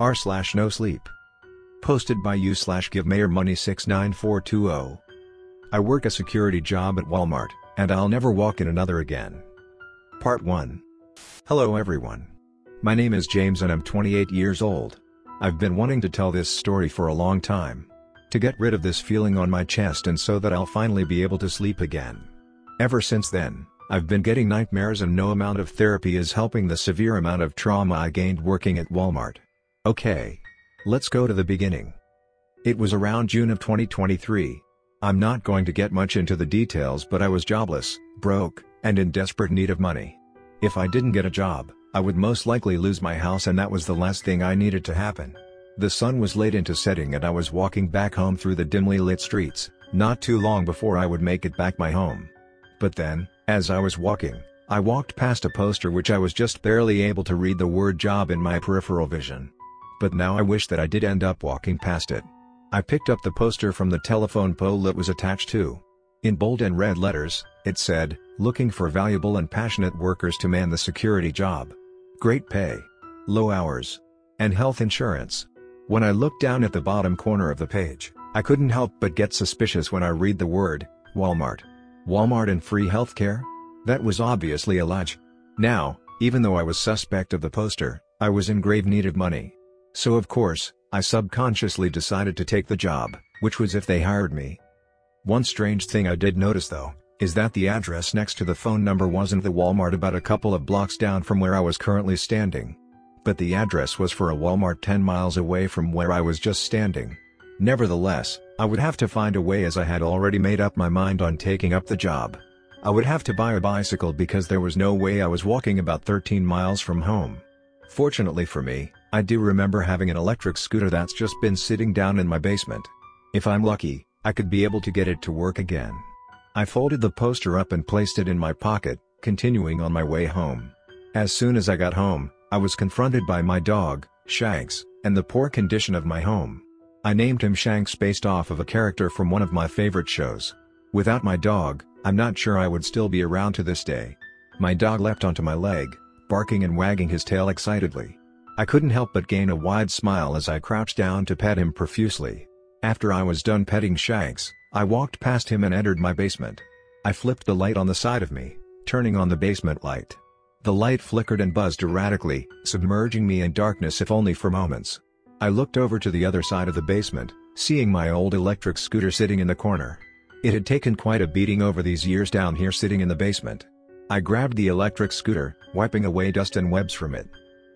r/NoSleep. Posted by you/GiveMayorMoney69420. I work a security job at Walmart, and I'll never walk in another again. Part 1. Hello everyone. My name is James and I'm 28 years old. I've been wanting to tell this story for a long time. To get rid of this feeling on my chest and so that I'll finally be able to sleep again. Ever since then, I've been getting nightmares and no amount of therapy is helping the severe amount of trauma I gained working at Walmart. Okay. Let's go to the beginning. It was around June of 2023. I'm not going to get much into the details, but I was jobless, broke, and in desperate need of money. If I didn't get a job, I would most likely lose my house, and that was the last thing I needed to happen. The sun was late into setting and I was walking back home through the dimly lit streets, not too long before I would make it back my home. But then, as I was walking, I walked past a poster which I was just barely able to read the word job in my peripheral vision. But now I wish that I did end up walking past it. I picked up the poster from the telephone pole it was attached to. In bold and red letters, it said, "Looking for valuable and passionate workers to man the security job. Great pay, low hours, and health insurance." When I looked down at the bottom corner of the page, I couldn't help but get suspicious when I read the word, Walmart. Walmart and free healthcare? That was obviously a lie. Now, even though I was suspect of the poster, I was in grave need of money. So of course, I subconsciously decided to take the job, which was if they hired me. One strange thing I did notice though, is that the address next to the phone number wasn't the Walmart about a couple of blocks down from where I was currently standing. But the address was for a Walmart 10 miles away from where I was just standing. Nevertheless, I would have to find a way, as I had already made up my mind on taking up the job. I would have to buy a bicycle because there was no way I was walking about 13 miles from home. Fortunately for me, I do remember having an electric scooter that's just been sitting down in my basement. If I'm lucky, I could be able to get it to work again. I folded the poster up and placed it in my pocket, continuing on my way home. As soon as I got home, I was confronted by my dog, Shanks, and the poor condition of my home. I named him Shanks based off of a character from one of my favorite shows. Without my dog, I'm not sure I would still be around to this day. My dog leapt onto my leg, barking and wagging his tail excitedly. I couldn't help but gain a wide smile as I crouched down to pet him profusely. After I was done petting Shanks, I walked past him and entered my basement. I flipped the light on the side of me, turning on the basement light. The light flickered and buzzed erratically, submerging me in darkness if only for moments. I looked over to the other side of the basement, seeing my old electric scooter sitting in the corner. It had taken quite a beating over these years down here sitting in the basement. I grabbed the electric scooter, wiping away dust and webs from it.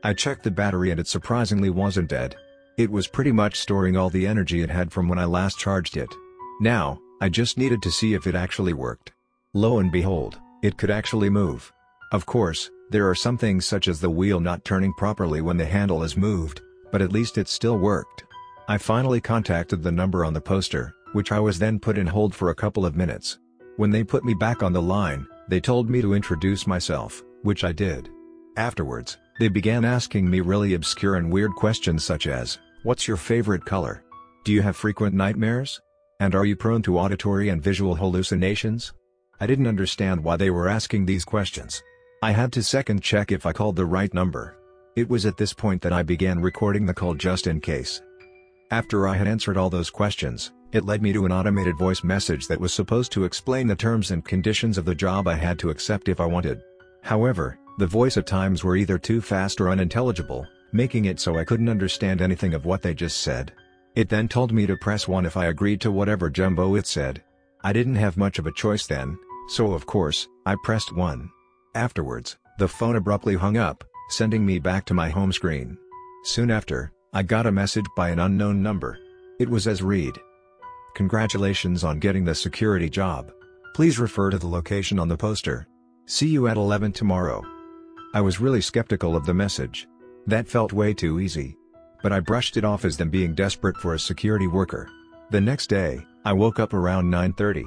I checked the battery and it surprisingly wasn't dead. It was pretty much storing all the energy it had from when I last charged it. Now, I just needed to see if it actually worked. Lo and behold, it could actually move. Of course, there are some things such as the wheel not turning properly when the handle is moved, but at least it still worked. I finally contacted the number on the poster, which I was then put in hold for a couple of minutes. When they put me back on the line, they told me to introduce myself, which I did. Afterwards, they began asking me really obscure and weird questions such as, "What's your favorite color? Do you have frequent nightmares? And are you prone to auditory and visual hallucinations?" I didn't understand why they were asking these questions. I had to second check if I called the right number. It was at this point that I began recording the call just in case. After I had answered all those questions, it led me to an automated voice message that was supposed to explain the terms and conditions of the job I had to accept if I wanted. However, the voice at times were either too fast or unintelligible, making it so I couldn't understand anything of what they just said. It then told me to press 1 if I agreed to whatever jumbo it said. I didn't have much of a choice then, so of course, I pressed 1. Afterwards, the phone abruptly hung up, sending me back to my home screen. Soon after, I got a message by an unknown number. It was as read. "Congratulations on getting the security job. Please refer to the location on the poster. See you at 11 tomorrow." I was really skeptical of the message. That felt way too easy. But I brushed it off as them being desperate for a security worker. The next day, I woke up around 9:30.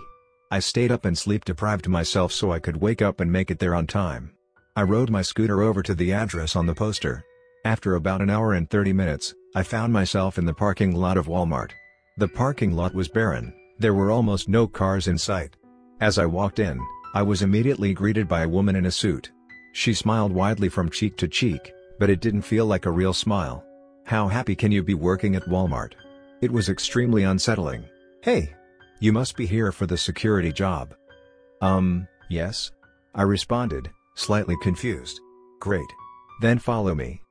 I stayed up and sleep-deprived myself so I could wake up and make it there on time. I rode my scooter over to the address on the poster. After about an hour and 30 minutes, I found myself in the parking lot of Walmart. The parking lot was barren, there were almost no cars in sight. As I walked in, I was immediately greeted by a woman in a suit. She smiled widely from cheek to cheek, but it didn't feel like a real smile. How happy can you be working at Walmart? It was extremely unsettling. Hey! You must be here for the security job. Yes? I responded, slightly confused. Great. Then follow me.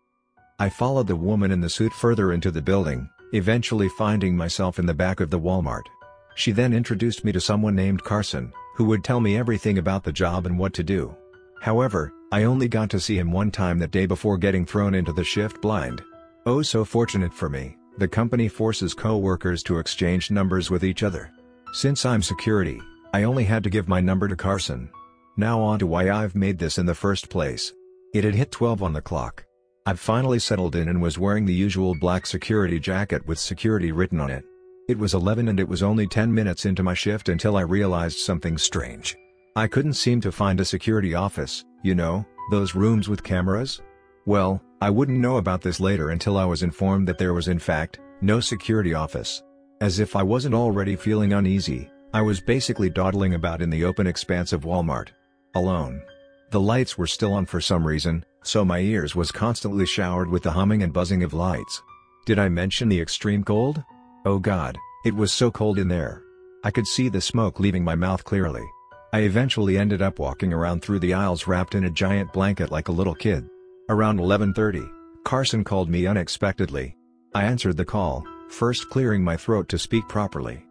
I followed the woman in the suit further into the building, eventually finding myself in the back of the Walmart. She then introduced me to someone named Carson, who would tell me everything about the job and what to do. However, I only got to see him one time that day before getting thrown into the shift blind. Oh, so fortunate for me, the company forces co-workers to exchange numbers with each other. Since I'm security, I only had to give my number to Carson. Now on to why I've made this in the first place. It had hit 12 on the clock. I've finally settled in and was wearing the usual black security jacket with security written on it. It was 11 and it was only 10 minutes into my shift until I realized something strange. I couldn't seem to find a security office, you know, those rooms with cameras? Well, I wouldn't know about this later until I was informed that there was in fact, no security office. As if I wasn't already feeling uneasy, I was basically dawdling about in the open expanse of Walmart. Alone. The lights were still on for some reason, so my ears was constantly showered with the humming and buzzing of lights. Did I mention the extreme cold? Oh god, it was so cold in there. I could see the smoke leaving my mouth clearly. I eventually ended up walking around through the aisles wrapped in a giant blanket like a little kid. Around 11:30, Carson called me unexpectedly. I answered the call, first clearing my throat to speak properly.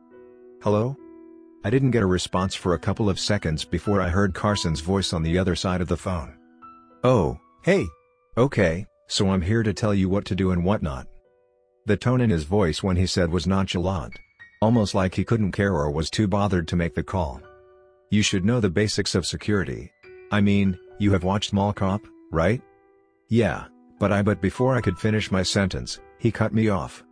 Hello? I didn't get a response for a couple of seconds before I heard Carson's voice on the other side of the phone. Oh, hey! Okay, so I'm here to tell you what to do and what not. The tone in his voice when he said was nonchalant. Almost like he couldn't care or was too bothered to make the call. You should know the basics of security. I mean, you have watched Mall Cop, right? Yeah, but before I could finish my sentence, he cut me off.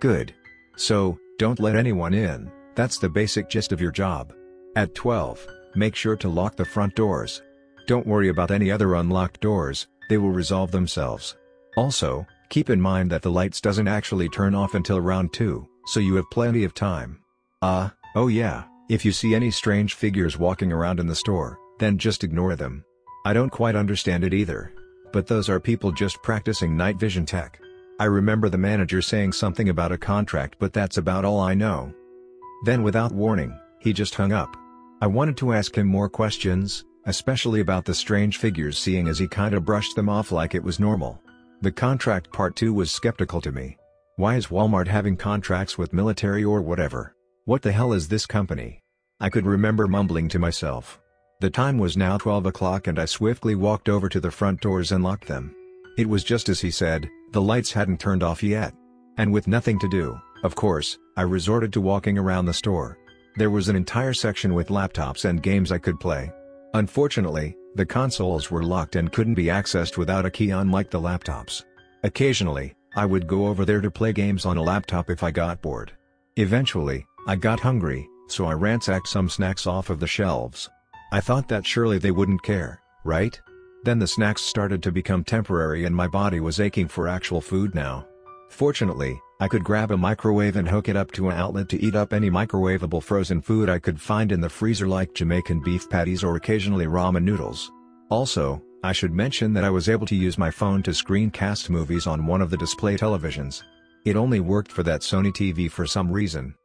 Good. So, don't let anyone in, that's the basic gist of your job. At 12, make sure to lock the front doors. Don't worry about any other unlocked doors, they will resolve themselves. Also, keep in mind that the lights doesn't actually turn off until round 2, so you have plenty of time. Oh yeah, if you see any strange figures walking around in the store, then just ignore them. I don't quite understand it either. But those are people just practicing night vision tech. I remember the manager saying something about a contract, but that's about all I know. Then without warning, he just hung up. I wanted to ask him more questions, especially about the strange figures, seeing as he kinda brushed them off like it was normal. The contract part too was skeptical to me. Why is Walmart having contracts with military or whatever? What the hell is this company? I could remember mumbling to myself. The time was now 12 o'clock and I swiftly walked over to the front doors and locked them. It was just as he said, the lights hadn't turned off yet. And with nothing to do, of course, I resorted to walking around the store. There was an entire section with laptops and games I could play. Unfortunately, the consoles were locked and couldn't be accessed without a key, unlike the laptops. Occasionally, I would go over there to play games on a laptop if I got bored. Eventually, I got hungry, so I ransacked some snacks off of the shelves. I thought that surely they wouldn't care, right? Then the snacks started to become temporary and my body was aching for actual food now. Fortunately, I could grab a microwave and hook it up to an outlet to eat up any microwavable frozen food I could find in the freezer, like Jamaican beef patties or occasionally ramen noodles. Also, I should mention that I was able to use my phone to screencast movies on one of the display televisions. It only worked for that Sony TV for some reason.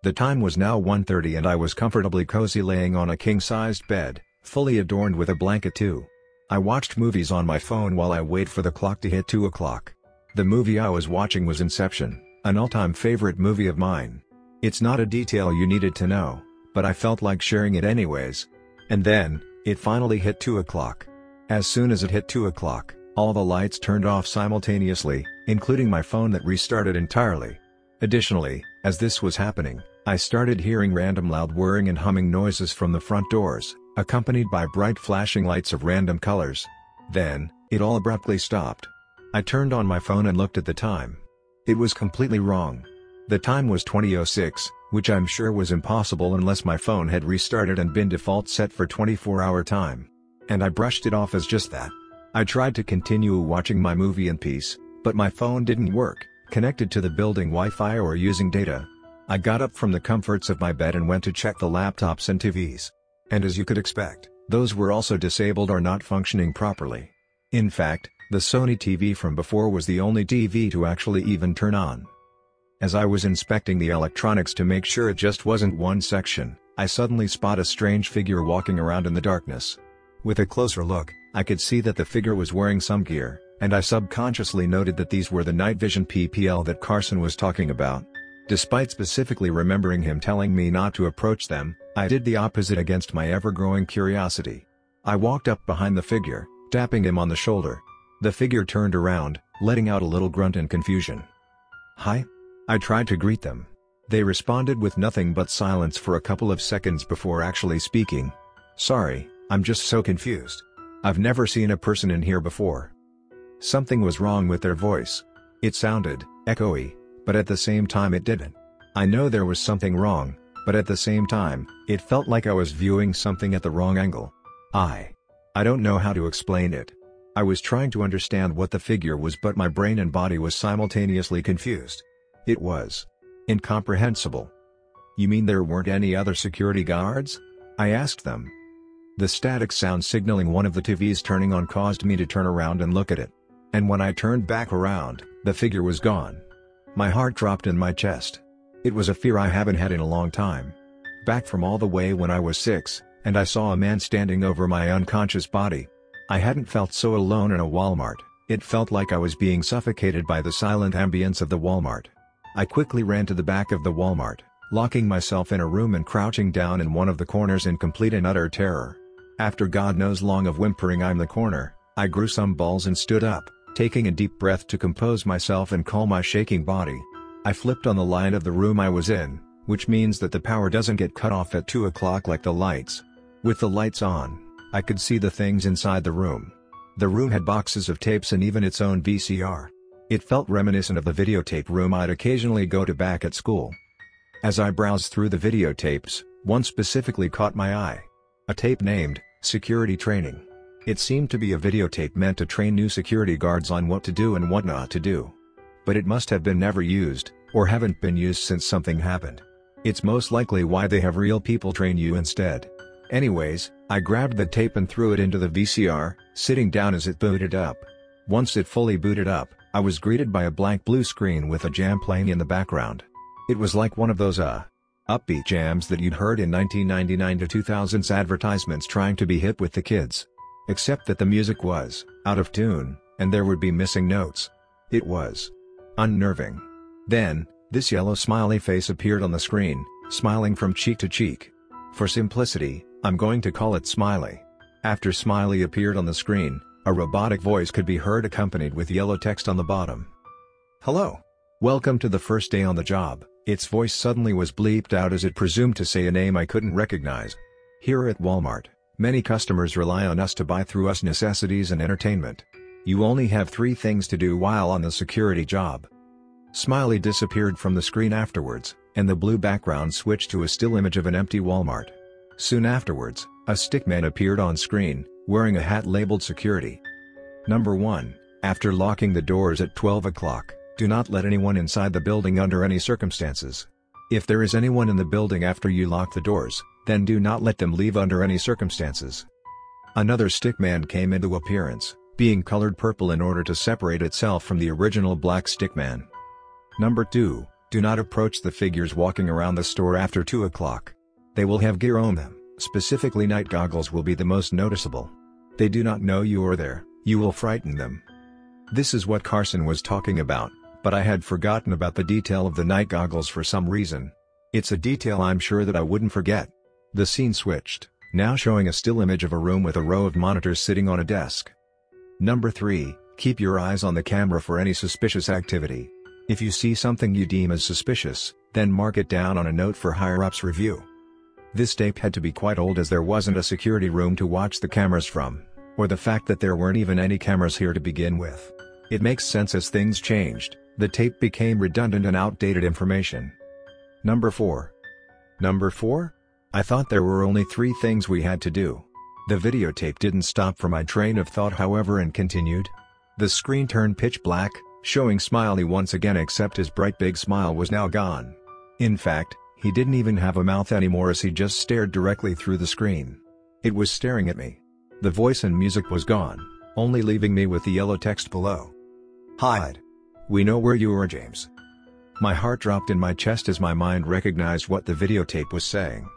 The time was now 1:30 and I was comfortably cozy laying on a king-sized bed, fully adorned with a blanket too. I watched movies on my phone while I waited for the clock to hit 2 o'clock. The movie I was watching was Inception, an all-time favorite movie of mine. It's not a detail you needed to know, but I felt like sharing it anyways. And then, it finally hit 2 o'clock. As soon as it hit 2 o'clock, all the lights turned off simultaneously, including my phone that restarted entirely. Additionally, as this was happening, I started hearing random loud whirring and humming noises from the front doors, accompanied by bright flashing lights of random colors. Then, it all abruptly stopped. I turned on my phone and looked at the time. It was completely wrong. The time was 20:06, which I'm sure was impossible unless my phone had restarted and been default set for 24-hour time. And I brushed it off as just that. I tried to continue watching my movie in peace, but my phone didn't work, connected to the building Wi-Fi or using data. I got up from the comforts of my bed and went to check the laptops and TVs. And as you could expect, those were also disabled or not functioning properly. In fact, The Sony TV from before was the only TV to actually even turn on. As I was inspecting the electronics to make sure it just wasn't one section, I suddenly spot a strange figure walking around in the darkness. With a closer look, I could see that the figure was wearing some gear, and I subconsciously noted that these were the night vision PPL that Carson was talking about. Despite specifically remembering him telling me not to approach them, I did the opposite against my ever-growing curiosity. I walked up behind the figure, tapping him on the shoulder. The figure turned around, letting out a little grunt in confusion. "Hi?" I tried to greet them. They responded with nothing but silence for a couple of seconds before actually speaking. "Sorry, I'm just so confused. I've never seen a person in here before." Something was wrong with their voice. It sounded echoey, but at the same time it didn't. I know there was something wrong, but at the same time, it felt like I was viewing something at the wrong angle. I don't know how to explain it. I was trying to understand what the figure was, but my brain and body was simultaneously confused. It was incomprehensible. "You mean there weren't any other security guards?" I asked them. The static sound signaling one of the TVs turning on caused me to turn around and look at it. And when I turned back around, the figure was gone. My heart dropped in my chest. It was a fear I haven't had in a long time. Back from all the way when I was 6, and I saw a man standing over my unconscious body. I hadn't felt so alone in a Walmart. It felt like I was being suffocated by the silent ambience of the Walmart. I quickly ran to the back of the Walmart, locking myself in a room and crouching down in one of the corners in complete and utter terror. After God knows long of whimpering in the corner, I grew some balls and stood up, taking a deep breath to compose myself and calm my shaking body. I flipped on the light of the room I was in, which means that the power doesn't get cut off at 2 o'clock like the lights. With the lights on, I could see the things inside the room. The room had boxes of tapes and even its own VCR. It felt reminiscent of the videotape room I'd occasionally go to back at school. As I browsed through the videotapes, one specifically caught my eye. A tape named Security Training. It seemed to be a videotape meant to train new security guards on what to do and what not to do. But it must have been never used, or haven't been used since something happened. It's most likely why they have real people train you instead. Anyways, I grabbed the tape and threw it into the VCR, sitting down as it booted up. Once it fully booted up, I was greeted by a blank blue screen with a jam playing in the background. It was like one of those upbeat jams that you'd heard in 1999 to 2000s advertisements trying to be hip with the kids. Except that the music was out of tune, and there would be missing notes. It was unnerving. Then, this yellow smiley face appeared on the screen, smiling from cheek to cheek. For simplicity, I'm going to call it Smiley. After Smiley appeared on the screen, a robotic voice could be heard accompanied with yellow text on the bottom. "Hello. Welcome to the first day on the job." Its voice suddenly was bleeped out as it presumed to say a name I couldn't recognize. "Here at Walmart, many customers rely on us to buy through us necessities and entertainment. You only have 3 things to do while on the security job." Smiley disappeared from the screen afterwards, and the blue background switched to a still image of an empty Walmart. Soon afterwards, a stickman appeared on screen, wearing a hat labeled Security. Number 1, after locking the doors at 12 o'clock, do not let anyone inside the building under any circumstances. If there is anyone in the building after you lock the doors, then do not let them leave under any circumstances. Another stickman came into appearance, being colored purple in order to separate itself from the original black stickman. Number 2, do not approach the figures walking around the store after 2 o'clock. They will have gear on them, specifically night goggles will be the most noticeable. They do not know you are there, you will frighten them. This is what Carson was talking about, but I had forgotten about the detail of the night goggles for some reason. It's a detail I'm sure that I wouldn't forget. The scene switched, now showing a still image of a room with a row of monitors sitting on a desk. Number 3, keep your eyes on the camera for any suspicious activity. If you see something you deem as suspicious, then mark it down on a note for higher-ups review. This tape had to be quite old as there wasn't a security room to watch the cameras from, or the fact that there weren't even any cameras here to begin with. It makes sense as things changed, the tape became redundant and outdated information. Number 4. Number 4? I thought there were only 3 things we had to do. The videotape didn't stop for my train of thought however and continued. The screen turned pitch black, showing Smiley once again except his bright big smile was now gone. In fact, he didn't even have a mouth anymore as he just stared directly through the screen. It was staring at me. The voice and music was gone. only leaving me with the yellow text below. Hide. We know where you are, James. My heart dropped in my chest as my mind recognized what the videotape was saying.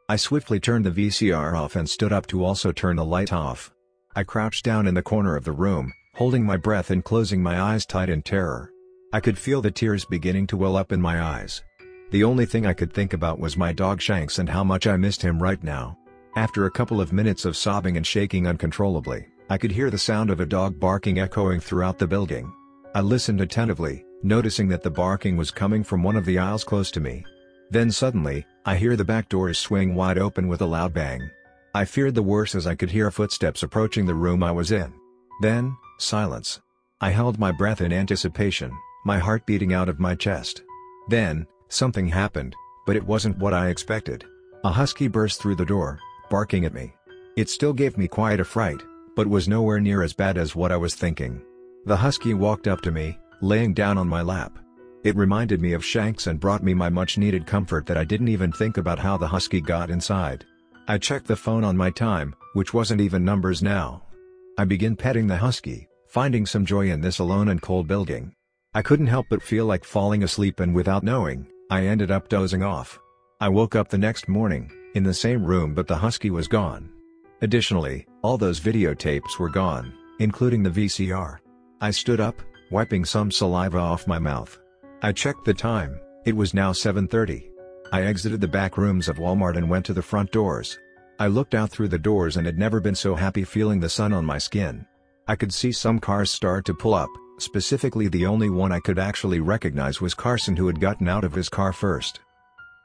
I swiftly turned the VCR off and stood up to also turn the light off. I crouched down in the corner of the room, holding my breath and closing my eyes tight in terror. I could feel the tears beginning to well up in my eyes. The only thing I could think about was my dog Shanks and how much I missed him right now. After a couple of minutes of sobbing and shaking uncontrollably, I could hear the sound of a dog barking echoing throughout the building. I listened attentively, noticing that the barking was coming from one of the aisles close to me. Then suddenly, I hear the back doors swing wide open with a loud bang. I feared the worst as I could hear footsteps approaching the room I was in. Then, silence. I held my breath in anticipation, my heart beating out of my chest. Then, something happened, but it wasn't what I expected. A husky burst through the door, barking at me. It still gave me quite a fright, but was nowhere near as bad as what I was thinking. The husky walked up to me, laying down on my lap. It reminded me of Shanks and brought me my much-needed comfort that I didn't even think about how the husky got inside. I checked the phone on my time, which wasn't even numbers now. I began petting the husky, finding some joy in this alone and cold building. I couldn't help but feel like falling asleep, and without knowing, I ended up dozing off. I woke up the next morning, in the same room, but the husky was gone. Additionally, all those videotapes were gone, including the VCR. I stood up, wiping some saliva off my mouth. I checked the time, it was now 7:30. I exited the back rooms of Walmart and went to the front doors. I looked out through the doors and had never been so happy feeling the sun on my skin. I could see some cars start to pull up, specifically the only one I could actually recognize was Carson, who had gotten out of his car first.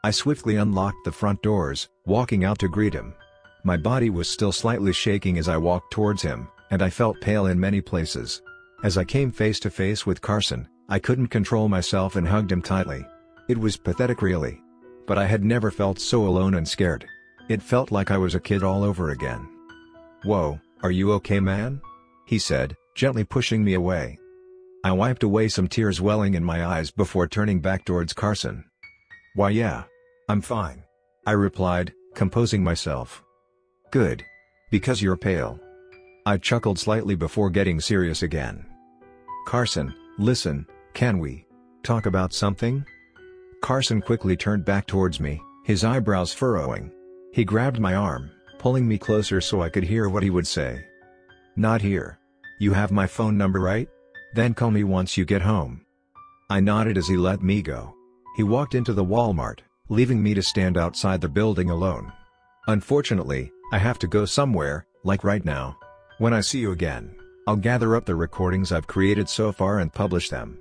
I swiftly unlocked the front doors, walking out to greet him. My body was still slightly shaking as I walked towards him, and I felt pale in many places. As I came face to face with Carson, I couldn't control myself and hugged him tightly. It was pathetic, really. But I had never felt so alone and scared. It felt like I was a kid all over again. "Whoa, are you okay, man?" he said, gently pushing me away. I wiped away some tears welling in my eyes before turning back towards Carson. "Why, yeah. I'm fine," I replied, composing myself. "Good. Because you're pale." I chuckled slightly before getting serious again. "Carson, listen, can we talk about something?" Carson quickly turned back towards me, his eyebrows furrowing. He grabbed my arm, pulling me closer so I could hear what he would say. "Not here. You have my phone number, right? Then call me once you get home." I nodded as he let me go. He walked into the Walmart, leaving me to stand outside the building alone. "Unfortunately, I have to go somewhere, like right now. When I see you again, I'll gather up the recordings I've created so far and publish them.